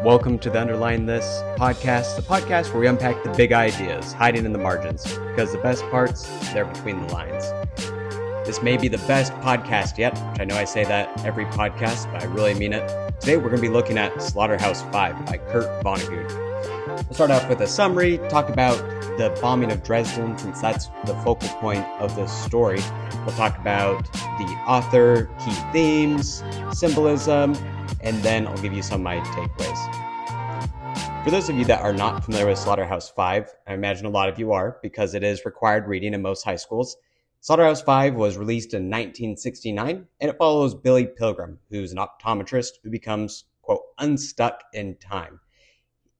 Welcome to the Underline This podcast, the podcast where we unpack the big ideas hiding in the margins, because the best parts, they're between the lines. This may be the best podcast yet, which I know I say that every podcast, but I really mean it. Today we're going to be looking at Slaughterhouse-Five by Vonnegut. We'll start off with a summary, talk about the bombing of Dresden, since that's the focal point of this story. We'll talk about the author, key themes, symbolism, and then I'll give you some of my takeaways. For those of you that are not familiar with Slaughterhouse-Five, I imagine a lot of you are, because it is required reading in most high schools. Slaughterhouse-Five was released in 1969, and it follows Billy Pilgrim, who's an optometrist who becomes, quote, unstuck in time.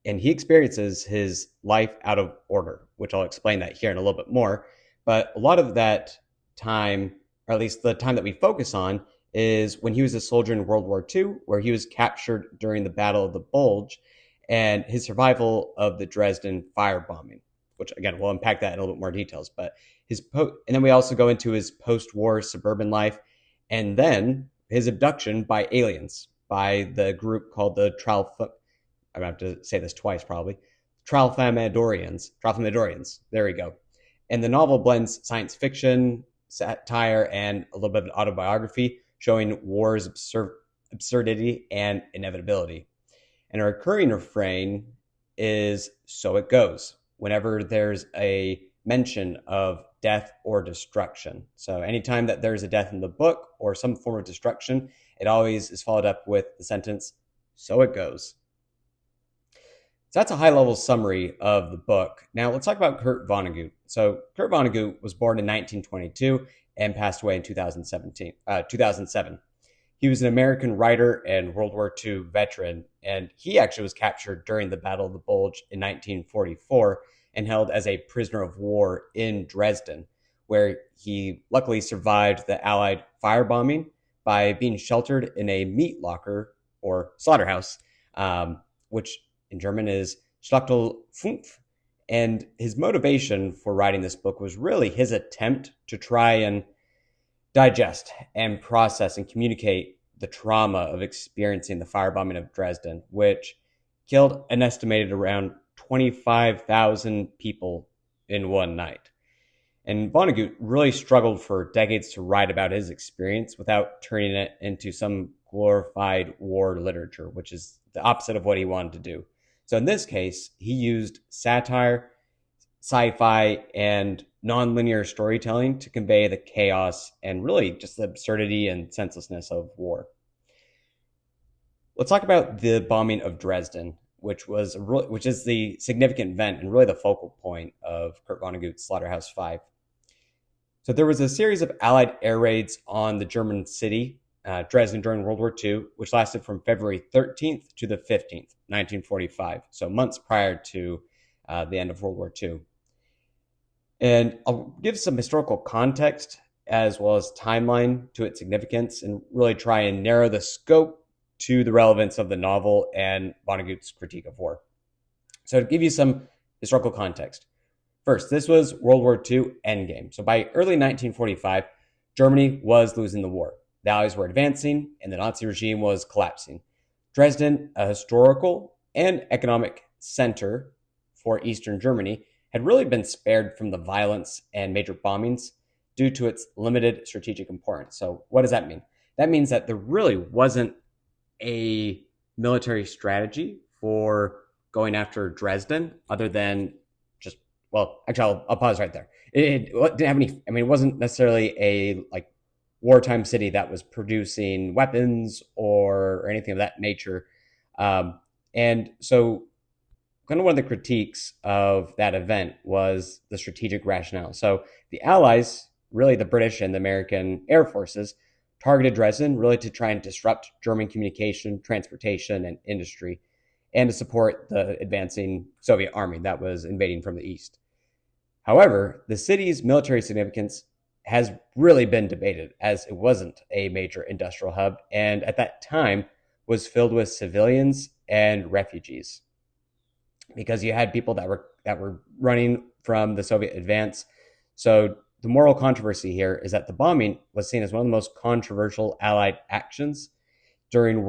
And he experiences his life out of order, which I'll explain that here in a little bit more. But a lot of that time, or at least the time that we focus on, is when he was a soldier in World War II, where he was captured during the Battle of the Bulge, and his survival of the Dresden firebombing, which again, we'll unpack that in a little bit more details. But and then we also go into his post-war suburban life, and then his abduction by aliens, by the group called the I'm going to have to say this twice probably, Tralfamadorians. There we go. And the novel blends science fiction, satire, and a little bit of autobiography, showing war's absurdity and inevitability. And a recurring refrain is "so it goes" whenever there's a mention of death or destruction. So anytime that there's a death in the book or some form of destruction, it always is followed up with the sentence, "so it goes." So that's a high-level summary of the book. Now let's talk about Kurt Vonnegut. So Kurt Vonnegut was born in 1922 and passed away in 2007. He was an American writer and World War II veteran, and he actually was captured during the Battle of the Bulge in 1944 and held as a prisoner of war in Dresden, where he luckily survived the Allied firebombing by being sheltered in a meat locker or slaughterhouse, which in German is Schlachterhof. And his motivation for writing this book was really his attempt to try and digest and process and communicate the trauma of experiencing the firebombing of Dresden, which killed an estimated around 25,000 people in one night. And Vonnegut really struggled for decades to write about his experience without turning it into some glorified war literature, which is the opposite of what he wanted to do. So in this case, he used satire, sci-fi, and nonlinear storytelling to convey the chaos and really just the absurdity and senselessness of war. Let's talk about the bombing of Dresden, which is the significant event and really the focal point of Kurt Vonnegut's Slaughterhouse-Five. So there was a series of Allied air raids on the German city, Dresden, during World War II, which lasted from February 13th to the 15th, 1945, so months prior to the end of World War II. And I'll give some historical context as well as timeline to its significance and really try and narrow the scope to the relevance of the novel and Vonnegut's critique of war. So to give you some historical context, first, this was World War II endgame. So by early 1945, Germany was losing the war. The Allies were advancing and the Nazi regime was collapsing. Dresden, a historical and economic center for Eastern Germany, had really been spared from the violence and major bombings due to its limited strategic importance. So what does that mean? That means that there really wasn't a military strategy for going after Dresden other than just, well, actually, I'll pause right there. It didn't have any, it wasn't necessarily a wartime city that was producing weapons or anything of that nature. And so kind of one of the critiques of that event was the strategic rationale. So the Allies, really the British and the American Air Forces, targeted Dresden really to try and disrupt German communication, transportation, and industry, and to support the advancing Soviet army that was invading from the east. However, the city's military significance has really been debated, as it wasn't a major industrial hub, and at that time was filled with civilians and refugees, because you had people that were running from the Soviet advance. So the moral controversy here is that the bombing was seen as one of the most controversial Allied actions during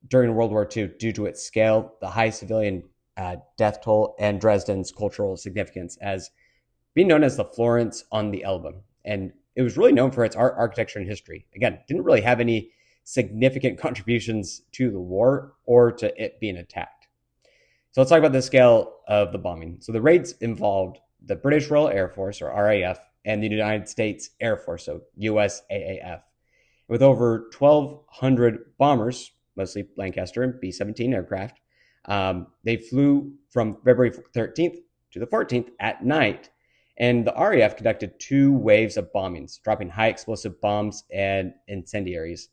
during World War II due to its scale, the high civilian death toll, and Dresden's cultural significance as being known as the Florence on the Elbe. And it was really known for its art, architecture, and history. Again, didn't really have any significant contributions to the war or to it being attacked. So let's talk about the scale of the bombing. So the raids involved the British Royal Air Force, or RAF, and the United States Air Force, so USAAF. With over 1,200 bombers, mostly Lancaster and B-17 aircraft, they flew from February 13th to the 14th at night, and the RAF conducted 2 waves of bombings, dropping high explosive bombs and incendiaries.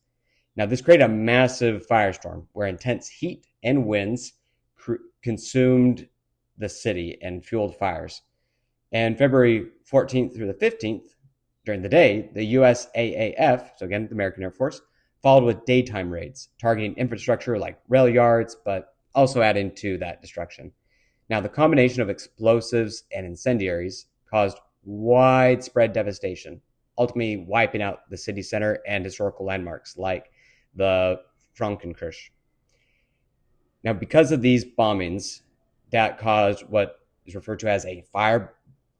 Now, this created a massive firestorm where intense heat and winds consumed the city and fueled fires. And February 14th through the 15th, during the day, the USAAF, so again, the American Air Force, followed with daytime raids, targeting infrastructure like rail yards, but also adding to that destruction. Now, the combination of explosives and incendiaries caused widespread devastation, ultimately wiping out the city center and historical landmarks like the Frankenkirche. Now, because of these bombings, that caused what is referred to as a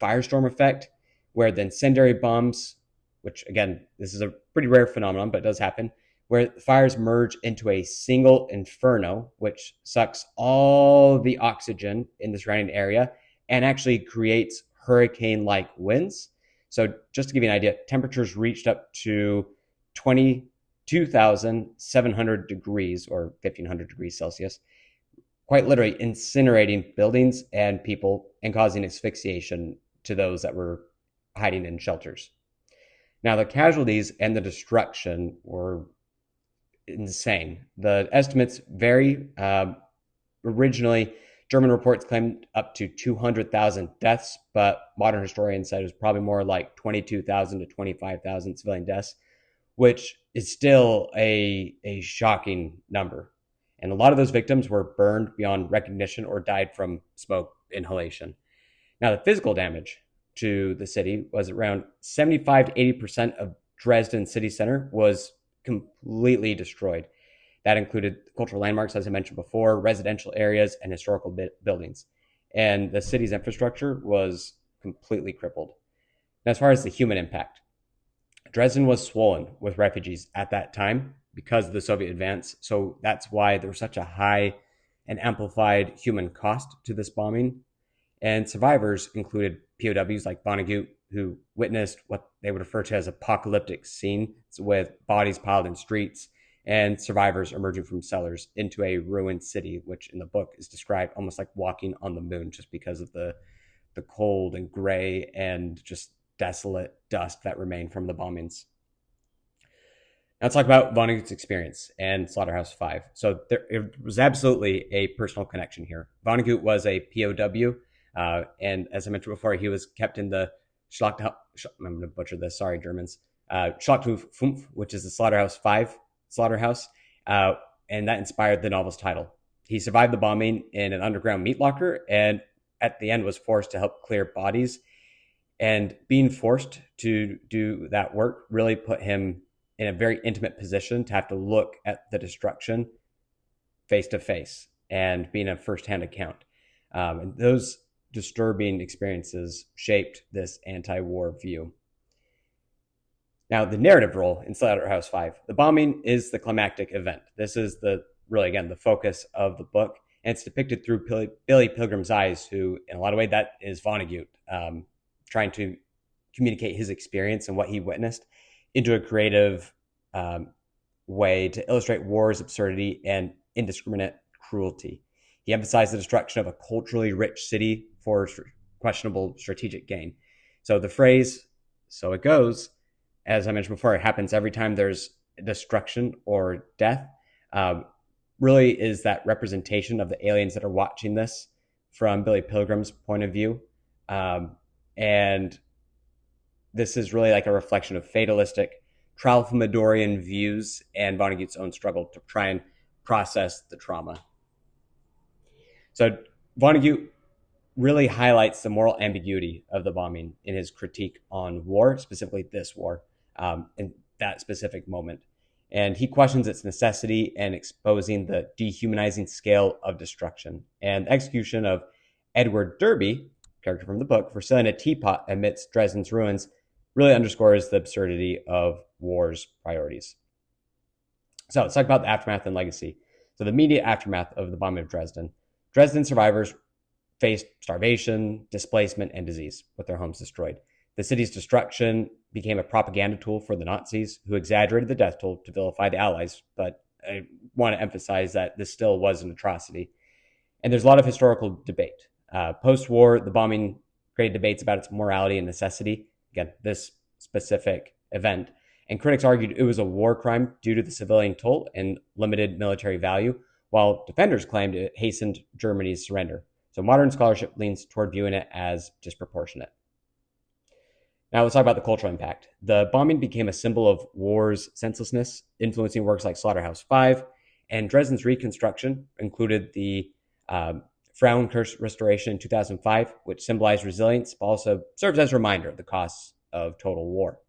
firestorm effect, where the incendiary bombs, which again, this is a pretty rare phenomenon, but it does happen, where the fires merge into a single inferno, which sucks all the oxygen in the surrounding area and actually creates hurricane-like winds. So just to give you an idea, temperatures reached up to 22,700 degrees or 1,500 degrees Celsius, quite literally incinerating buildings and people and causing asphyxiation to those that were hiding in shelters. Now, the casualties and the destruction were insane. The estimates vary. Originally, German reports claimed up to 200,000 deaths, but modern historians said it was probably more like 22,000 to 25,000 civilian deaths, which is still a shocking number. And a lot of those victims were burned beyond recognition or died from smoke inhalation. Now, the physical damage to the city was around 75 to 80% of Dresden city center was completely destroyed. That included cultural landmarks, as I mentioned before, residential areas, and historical buildings. And the city's infrastructure was completely crippled. Now, as far as the human impact, Dresden was swollen with refugees at that time because of the Soviet advance. So that's why there was such a high and amplified human cost to this bombing. And survivors included POWs like Vonnegut, who witnessed what they would refer to as apocalyptic scene with bodies piled in streets and survivors emerging from cellars into a ruined city, which in the book is described almost like walking on the moon just because of the cold and gray and just desolate dust that remained from the bombings. Now let's talk about Vonnegut's experience and Slaughterhouse-Five. So there was absolutely a personal connection here. Vonnegut was a POW, and as I mentioned before, he was kept in the I'm going to butcher this, sorry, Germans, Schlachthof-5, which is the Slaughterhouse-Five slaughterhouse, and that inspired the novel's title. He survived the bombing in an underground meat locker, and at the end was forced to help clear bodies. And being forced to do that work really put him in a very intimate position to have to look at the destruction face to face and being a firsthand account. And those disturbing experiences shaped this anti-war view. Now, the narrative role in Slaughterhouse-Five, the bombing is the climactic event. This is the focus of the book, and it's depicted through Billy Pilgrim's eyes, who, in a lot of ways, that is Vonnegut, trying to communicate his experience and what he witnessed into a creative way to illustrate war's absurdity and indiscriminate cruelty. He emphasized the destruction of a culturally rich city for questionable strategic gain. So the phrase, "so it goes," as I mentioned before, it happens every time there's destruction or death, really is that representation of the aliens that are watching this from Billy Pilgrim's point of view. And this is really like a reflection of fatalistic Tralfamadorian views and Vonnegut's own struggle to try and process the trauma. So Vonnegut really highlights the moral ambiguity of the bombing in his critique on war, specifically this war, in that specific moment. And he questions its necessity and exposing the dehumanizing scale of destruction. And the execution of Edward Derby, character from the book, for selling a teapot amidst Dresden's ruins really underscores the absurdity of war's priorities. So let's talk about the aftermath and legacy. So the immediate aftermath of the bombing of Dresden. Dresden survivors faced starvation, displacement, and disease with their homes destroyed. The city's destruction became a propaganda tool for the Nazis, who exaggerated the death toll to vilify the Allies. But I want to emphasize that this still was an atrocity. And there's a lot of historical debate. Post-war, the bombing created debates about its morality and necessity. Again, this specific event. And critics argued it was a war crime due to the civilian toll and limited military value, while defenders claimed it hastened Germany's surrender. So modern scholarship leans toward viewing it as disproportionate. Now let's talk about the cultural impact. The bombing became a symbol of war's senselessness, influencing works like Slaughterhouse-Five, and Dresden's reconstruction included the Frauenkirche restoration in 2005, which symbolized resilience, but also serves as a reminder of the costs of total war.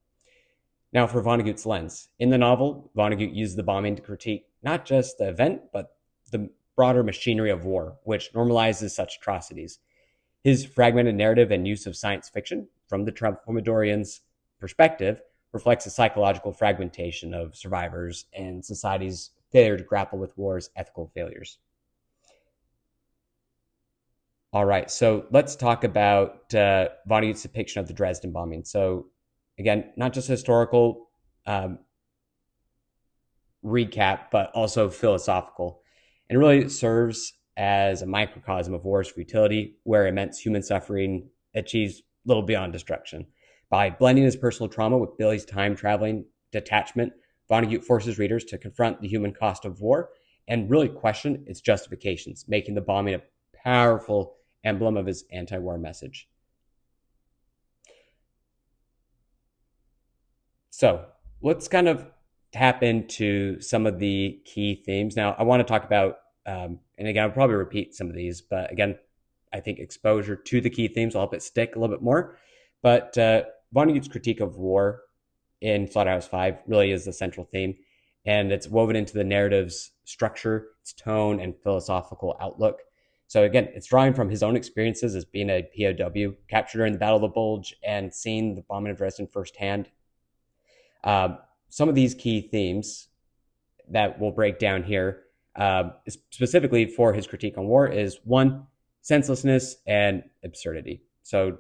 Now for Vonnegut's lens. In the novel, Vonnegut used the bombing to critique not just the event, but the broader machinery of war, which normalizes such atrocities. His fragmented narrative and use of science fiction from the Tralfamadorian's perspective reflects a psychological fragmentation of survivors and society's failure to grapple with war's ethical failures. All right, so let's talk about Vonnegut's depiction of the Dresden bombing. So again, not just historical recap, but also philosophical. And really serves as a microcosm of war's futility, where immense human suffering achieves little beyond destruction. By blending his personal trauma with Billy's time-traveling detachment, Vonnegut forces readers to confront the human cost of war and really question its justifications, making the bombing a powerful emblem of his anti-war message. So let's kind of tap into some of the key themes. Now, I want to talk about, and again, I'll probably repeat some of these, but again, I think exposure to the key themes will help it stick a little bit more. But Vonnegut's critique of war in Slaughterhouse-Five really is the central theme, and it's woven into the narrative's structure, its tone, and philosophical outlook. So again, it's drawing from his own experiences as being a POW, captured during the Battle of the Bulge, and seeing the bombing of Dresden firsthand. Some of these key themes that we'll break down here, specifically for his critique on war, is one, senselessness and absurdity. So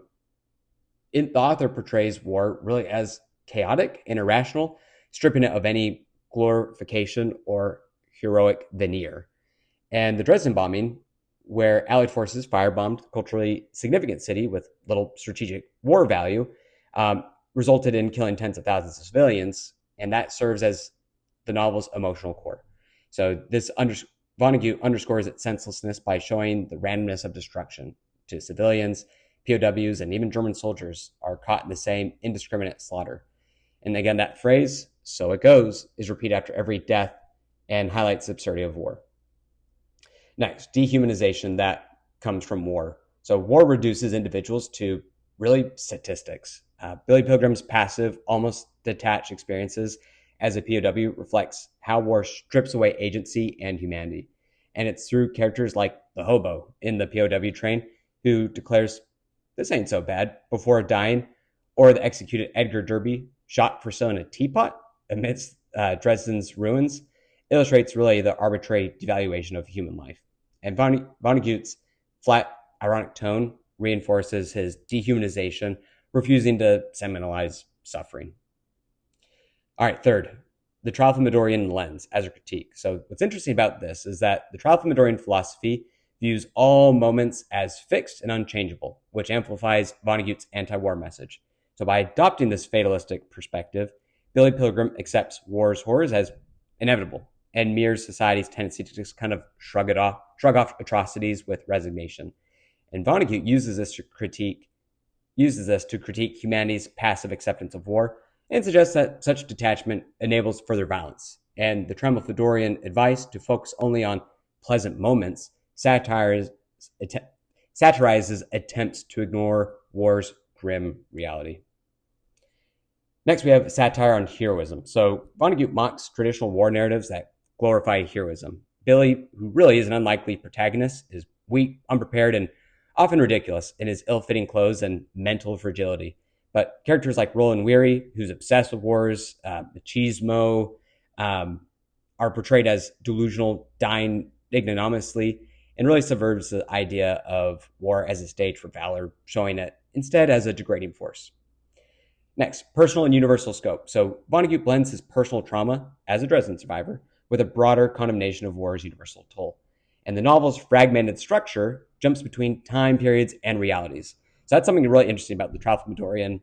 the author portrays war really as chaotic and irrational, stripping it of any glorification or heroic veneer. And the Dresden bombing, where Allied forces firebombed a culturally significant city with little strategic war value, resulted in killing tens of thousands of civilians, and that serves as the novel's emotional core. So Vonnegut underscores its senselessness by showing the randomness of destruction to civilians, POWs, and even German soldiers are caught in the same indiscriminate slaughter. And again, that phrase, "so it goes," is repeated after every death and highlights the absurdity of war. Next, dehumanization that comes from war. So war reduces individuals to really statistics. Billy Pilgrim's passive, almost detached experiences as a POW reflects how war strips away agency and humanity. And it's through characters like the hobo in the POW train who declares, "This ain't so bad," before dying, or the executed Edgar Derby, shot for selling a teapot amidst Dresden's ruins, illustrates really the arbitrary devaluation of human life. And Vonnegut's flat, ironic tone reinforces his dehumanization, refusing to sentimentalize suffering. All right, third, the Tralfamadorian lens as a critique. So what's interesting about this is that the Tralfamadorian philosophy views all moments as fixed and unchangeable, which amplifies Vonnegut's anti-war message. So by adopting this fatalistic perspective, Billy Pilgrim accepts war's horrors as inevitable and mirrors society's tendency to just kind of shrug off atrocities with resignation. And Vonnegut uses this to critique humanity's passive acceptance of war and suggests that such detachment enables further violence. And the Tralfamadorian advice to focus only on pleasant moments satirizes attempts to ignore war's grim reality. Next, we have satire on heroism. So Vonnegut mocks traditional war narratives that glorify heroism. Billy, who really is an unlikely protagonist, is weak, unprepared, and often ridiculous in his ill-fitting clothes and mental fragility. But characters like Roland Weary, who's obsessed with wars, Machismo, are portrayed as delusional, dying ignominiously, and really subverts the idea of war as a stage for valor, showing it instead as a degrading force. Next, personal and universal scope. So Vonnegut blends his personal trauma as a Dresden survivor with a broader condemnation of war's universal toll. And the novel's fragmented structure jumps between time periods and realities. So that's something really interesting about the Tralfamadorian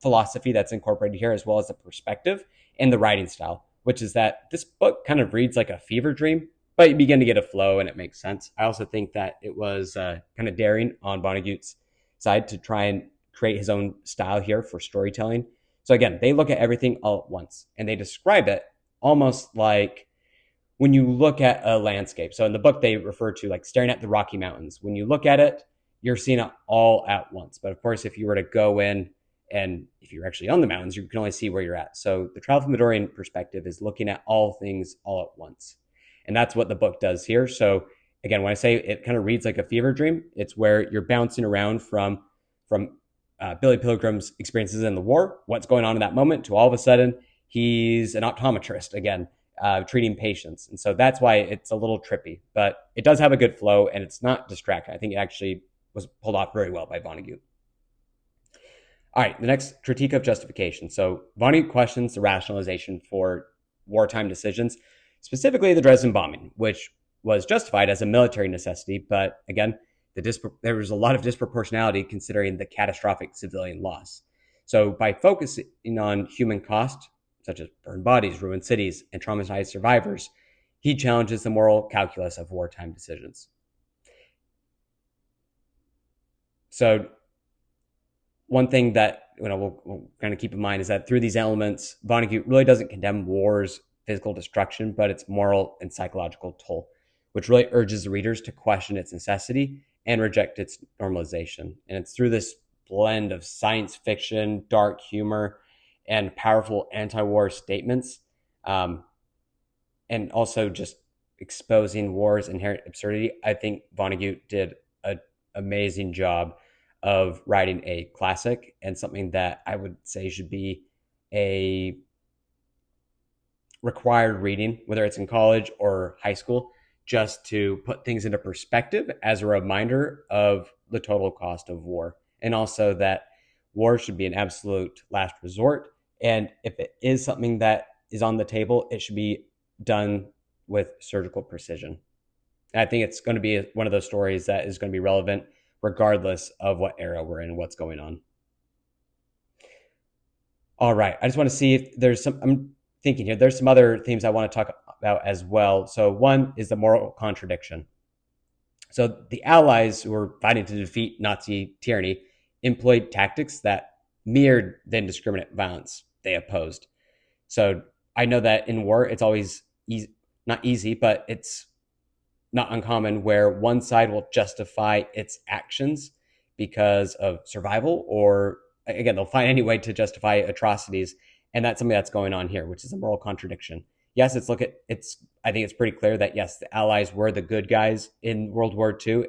philosophy that's incorporated here, as well as the perspective and the writing style, which is that this book kind of reads like a fever dream, but you begin to get a flow and it makes sense. I also think that it was kind of daring on Vonnegut's side to try and create his own style here for storytelling. So again, they look at everything all at once and they describe it almost like when you look at a landscape. So in the book, they refer to like staring at the Rocky Mountains. When you look at it, you're seeing it all at once. But of course, if you were to go in and if you're actually on the mountains, you can only see where you're at. So the Tralfamadorian perspective is looking at all things all at once. And that's what the book does here. So again, when I say it kind of reads like a fever dream, it's where you're bouncing around from Billy Pilgrim's experiences in the war, what's going on in that moment, to all of a sudden he's an optometrist again, treating patients. And so that's why it's a little trippy, but it does have a good flow and it's not distracting. I think it actually was pulled off very well by Vonnegut. All right, the next, critique of justification. So Vonnegut questions the rationalization for wartime decisions, specifically the Dresden bombing, which was justified as a military necessity, but again, there was a lot of disproportionality considering the catastrophic civilian loss. So by focusing on human cost, such as burned bodies, ruined cities, and traumatized survivors, he challenges the moral calculus of wartime decisions. So one thing that we'll kind of keep in mind is that through these elements, Vonnegut really doesn't condemn war's physical destruction, but its moral and psychological toll, which really urges the readers to question its necessity and reject its normalization. And it's through this blend of science fiction, dark humor, and powerful anti-war statements, and also just exposing war's inherent absurdity. I think Vonnegut did an amazing job of writing a classic and something that I would say should be a required reading, whether it's in college or high school, just to put things into perspective as a reminder of the total cost of war. And also that war should be an absolute last resort. And if it is something that is on the table, it should be done with surgical precision. And I think it's going to be one of those stories that is going to be relevant regardless of what era we're in, what's going on. All right. I just want to see if there's I'm thinking here, there's some other themes I want to talk about as well. So one is the moral contradiction. So the Allies who were fighting to defeat Nazi tyranny employed tactics that mirrored the indiscriminate violence they opposed. So I know that in war, it's always not easy, but it's not uncommon where one side will justify its actions because of survival, or again, they'll find any way to justify atrocities. And that's something that's going on here, which is a moral contradiction. Yes, I think it's pretty clear that yes, the Allies were the good guys in World War II.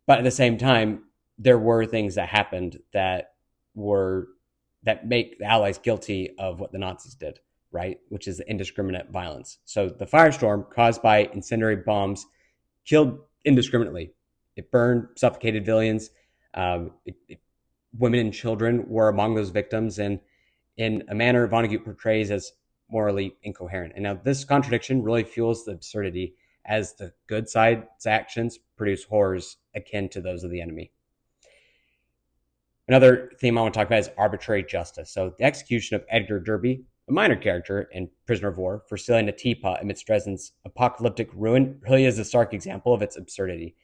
But at the same time, there were things that happened that make the Allies guilty of what the Nazis did, right? Which is indiscriminate violence. So the firestorm caused by incendiary bombs killed indiscriminately. It burned, suffocated civilians. Women and children were among those victims, and in a manner Vonnegut portrays as morally incoherent. And now this contradiction really fuels the absurdity as the good side's actions produce horrors akin to those of the enemy. Another theme I want to talk about is arbitrary justice. So the execution of Edgar Derby, a minor character in Prisoner of War, for stealing a teapot amidst Dresden's apocalyptic ruin, really is a stark example of its absurdity.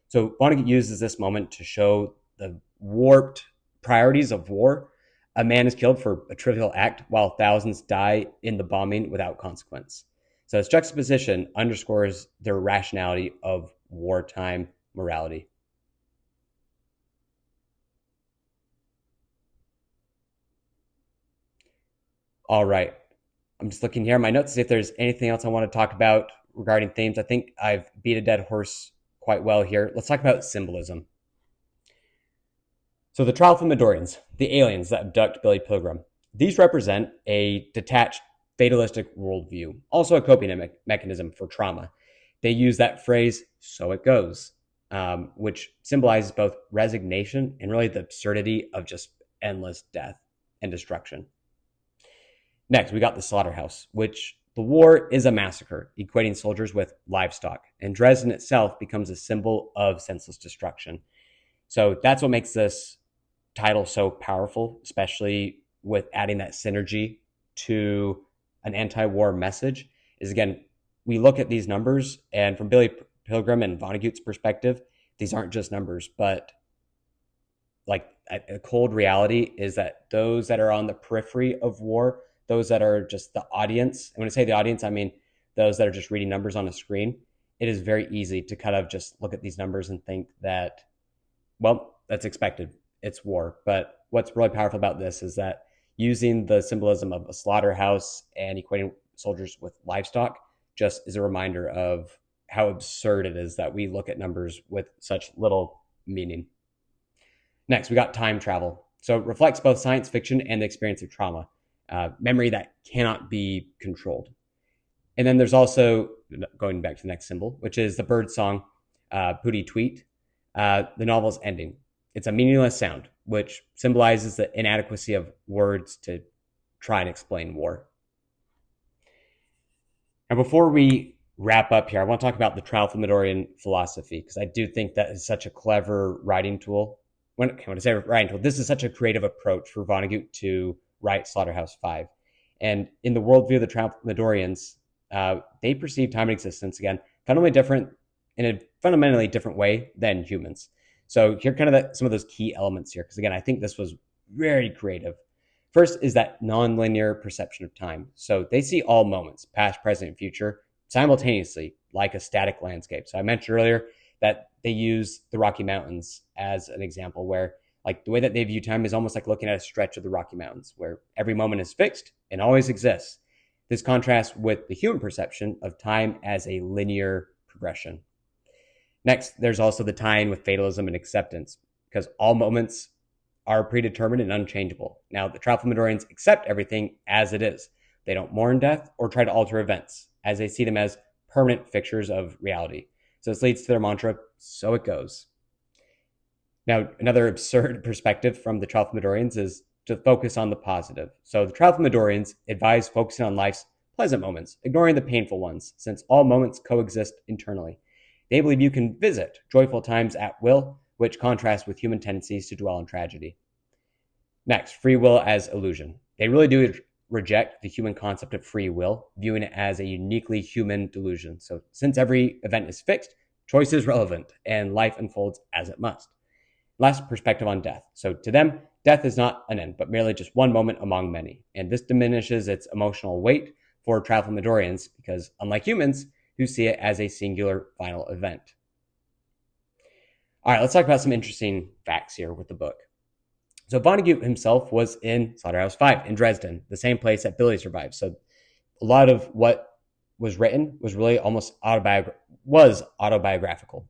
So Vonnegut uses this moment to show the warped priorities of war. A man is killed for a trivial act while thousands die in the bombing without consequence. So this juxtaposition underscores the irrationality of wartime morality. All right. I'm just looking here at my notes to see if there's anything else I want to talk about regarding themes. I think I've beat a dead horse quite well here. Let's talk about symbolism. So the Tralfamadorians, the aliens that abduct Billy Pilgrim, these represent a detached, fatalistic worldview, also a coping mechanism for trauma. They use that phrase, so it goes, which symbolizes both resignation and really the absurdity of just endless death and destruction. Next, we got the slaughterhouse, which the war is a massacre, equating soldiers with livestock. And Dresden itself becomes a symbol of senseless destruction. So that's what makes this title so powerful, especially with adding that synergy to an anti-war message, is again, we look at these numbers, and from Billy Pilgrim and Vonnegut's perspective, these aren't just numbers, but like a cold reality is that those that are on the periphery of war, those that are just the audience, and when I say the audience, I mean those that are just reading numbers on a screen, it is very easy to kind of just look at these numbers and think that, well, that's expected. It's war. But what's really powerful about this is that using the symbolism of a slaughterhouse and equating soldiers with livestock just is a reminder of how absurd it is that we look at numbers with such little meaning. Next, we got time travel. So it reflects both science fiction and the experience of trauma, memory that cannot be controlled. And then there's also, going back to the next symbol, which is the bird song, Pooty Tweet, the novel's ending. It's a meaningless sound, which symbolizes the inadequacy of words to try and explain war. Now, before we wrap up here, I want to talk about the Tralfamadorian philosophy, because I do think that is such a clever writing tool. When I say writing tool, this is such a creative approach for Vonnegut to write Slaughterhouse-Five. And in the worldview of the Tralfamadorians, they perceive time and existence, again, in a fundamentally different way than humans. So here are kind of some of those key elements here, because again, I think this was very creative. First is that nonlinear perception of time. So they see all moments, past, present, and future, simultaneously, like a static landscape. So I mentioned earlier that they use the Rocky Mountains as an example where like the way that they view time is almost like looking at a stretch of the Rocky Mountains where every moment is fixed and always exists. This contrasts with the human perception of time as a linear progression. Next, there's also the tie-in with fatalism and acceptance, because all moments are predetermined and unchangeable. Now, the Tralfamadorians accept everything as it is. They don't mourn death or try to alter events, as they see them as permanent fixtures of reality. So this leads to their mantra, so it goes. Now, another absurd perspective from the Tralfamadorians is to focus on the positive. So the Tralfamadorians advise focusing on life's pleasant moments, ignoring the painful ones, since all moments coexist internally. They believe you can visit joyful times at will, which contrasts with human tendencies to dwell on tragedy. Next, free will as illusion. They really do reject the human concept of free will, viewing it as a uniquely human delusion. So since every event is fixed, choice is relevant, and life unfolds as it must. Last, perspective on death. So to them, death is not an end, but merely just one moment among many. And this diminishes its emotional weight for Tralfamadorians because, unlike humans, who see it as a singular final event. All right, let's talk about some interesting facts here with the book. So Vonnegut himself was in Slaughterhouse-Five in Dresden, the same place that Billy survived. So a lot of what was written was really almost autobiographical.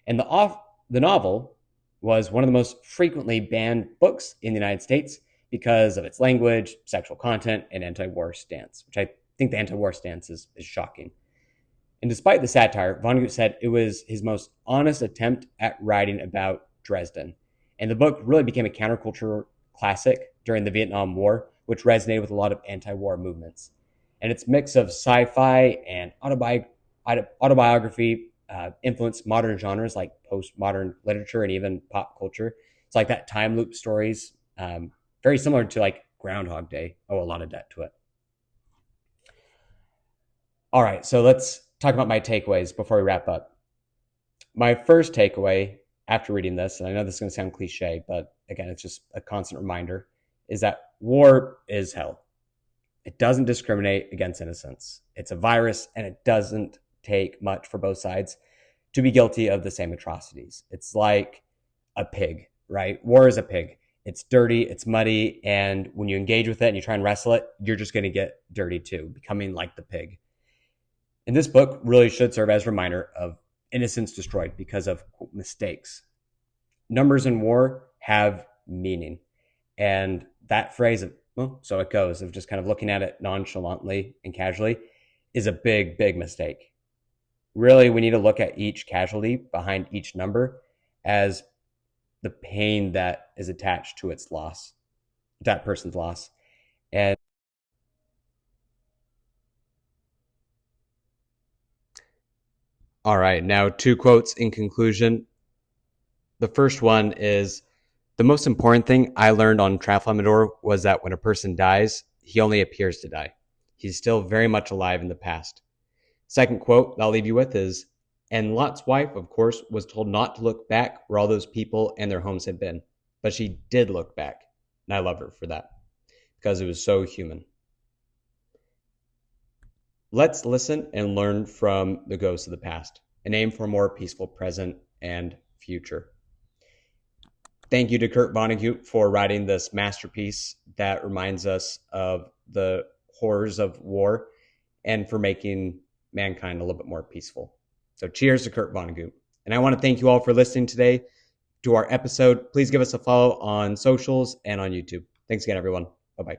And the novel was one of the most frequently banned books in the United States because of its language, sexual content, and anti-war stance, which I think the anti-war stance is shocking. And despite the satire, Vonnegut said it was his most honest attempt at writing about Dresden. And the book really became a counterculture classic during the Vietnam War, which resonated with a lot of anti-war movements. And its mix of sci-fi and autobiography influenced modern genres like postmodern literature and even pop culture. It's like that time loop stories, very similar to like Groundhog Day, owe a lot of debt to it. All right, so let's talk about my takeaways before we wrap up. My first takeaway after reading this, and I know this is going to sound cliche, but again, it's just a constant reminder, is that war is hell. It doesn't discriminate against innocence. It's a virus, and it doesn't take much for both sides to be guilty of the same atrocities. It's like a pig, right? War is a pig. It's dirty, it's muddy, and when you engage with it and you try and wrestle it, you're just going to get dirty too, becoming like the pig. And this book really should serve as a reminder of innocence destroyed because of mistakes. Numbers in war have meaning. And that phrase of, well, so it goes, of just kind of looking at it nonchalantly and casually is a big, big mistake. Really, we need to look at each casualty behind each number as the pain that is attached to its loss, that person's loss. And all right, now 2 quotes in conclusion. The first one is, the most important thing I learned on Tralfamador was that when a person dies, he only appears to die. He's still very much alive in the past. Second quote that I'll leave you with is, and Lot's wife, of course, was told not to look back where all those people and their homes had been. But she did look back. And I love her for that because it was so human. Let's listen and learn from the ghosts of the past and aim for a more peaceful present and future. Thank you to Kurt Vonnegut for writing this masterpiece that reminds us of the horrors of war and for making mankind a little bit more peaceful. So cheers to Kurt Vonnegut. And I want to thank you all for listening today to our episode. Please give us a follow on socials and on YouTube. Thanks again, everyone. Bye-bye.